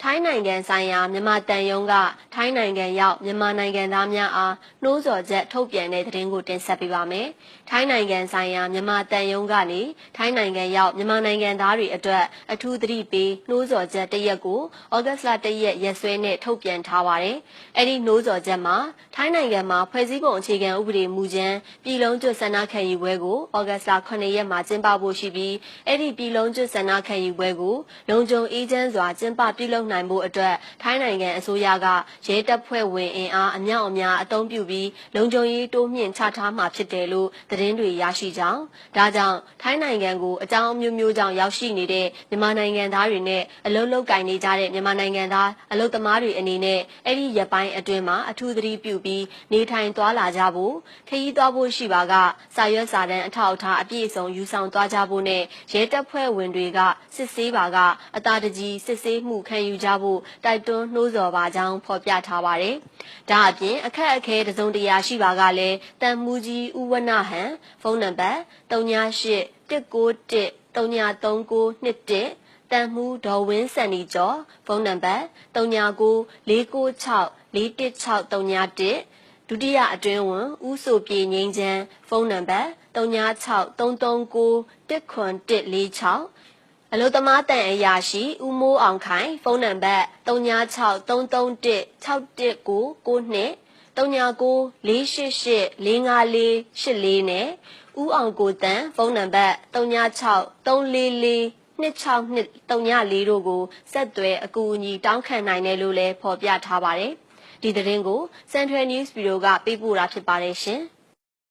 ထိုင်းနိုင်ငံဆိုင်ရာမြန်မာတန်ယုံကထိုင်းနိုင်ငံရောက်မြန်မာနိုင်ငံသားများအားနှိုးဆော်ချက်ထုတ်ပြန်တဲ့သတင်းကိုတင်ဆက်ပေးပါမယ်။ထိုင်းနိုင်ငံဆိုင်ရာမြန်မာတန်ယုံကနေထိုင်းနိုင်ငံရောက်မြန်မာနိုင်ငံသားတွေအတွက်အထူးသတိပေးနှိုးဆော်ချက်တစ်ရက်ကိုဩဂတ်စ်လ1ရက်ရက်စွဲနဲ့ထုတ်ပြန်ထားပါတယ်။အဲ့ဒီနှိုးဆော်ချက်မှာထိုင်းနိုင်ငံမှာဖွဲ့စည်းပုံအခြေခံဥပဒေမူကြမ်းပြည်လုံးကျွတ်ဆန္ဒခံယူပွဲကိုဩဂတ်စ်လ9ရက်မှာကျင်းပဖို့ရှိပြီးအဲ့ဒီပြည်လုံးကျွတ်ဆန္ဒခံယူပွဲကိုလုံခြုံအေးချမ်းစွာကျင်းပပြုလုပ်နိုင်ဖို့အတွက်ထိုင်းနိုင်ငံအစိုးရကရဲတပ်ဖွဲ့ဝင်အင်အားအမြောက်အများအသုံးပြုပြီးလုံခြုံရေးတိုးမြှင့်ချထားမှာဖြစ်တယ်လို့သတင်းတွေရရှိကြောင်းဒါကြောင့်ထိုင်းနိုင်ငံကိုအကြောင်းအမျိုးမျိုးကြောင့်ရောက်ရှိနေတဲ့မြန်မာနိုင်ငံသားတွေနဲ့အလုပ်လုပ်ကိုင်နေကြတဲ့မြန်မာနိုင်ငံသားအလုပ်သမားတွေအနေနဲ့အဲ့ဒီရက်ပိုင်းအတွင်းမှာအထူးသတိပြုပြီးနေထိုင်သွားလာကြဖို့ခရီးသွားဖို့ရှိပါကစာရွက်စာတမ်းအထောက်အထားအပြည့်အစုံယူဆောင်သွားကြဖို့နဲ့ရဲတပ်ဖွဲ့ဝင်တွေကစစ်ဆေးပါကအတာတကြီးစစ်ဆေးမှုခံယူကြဖို့တိုက်တွန်းနှိုးဆော်ပါကြောင်းဖော်ပြထားပါတယ်။ဒါအပြင်အခက်အခဲတစုံတရာရှိပါကလည်းတန်မူကြီးဦးဝနဟန်ဖုန်းနံပါတ်3819133921တန်မှုဒေါ်ဝင်းစံနီကျော်ဖုန်းနံပါတ်3994964163ဒုတိယအတွင်းဝန်ဦးဆိုပြေငိမ့်ချမ်းဖုန်းနံပါတ်3633914146အလုသမားတန်အရာရှိဦးမိုးအောင်ခိုင်ဖုန်းနံပါတ်3933161992 3948845484နဲ့ဦးအောင်ကိုတန်ဖုန်းနံပါတ်3634426234တို့ကိုဆက်သွယ်အကူအညီတောင်းခံနိုင်တယ်လို့လည်းဖော်ပြထားပါတယ်။ဒီသတင်းကို Central News Bureau ကပေးပို့တာဖြစ်ပါတယ်ရှင်။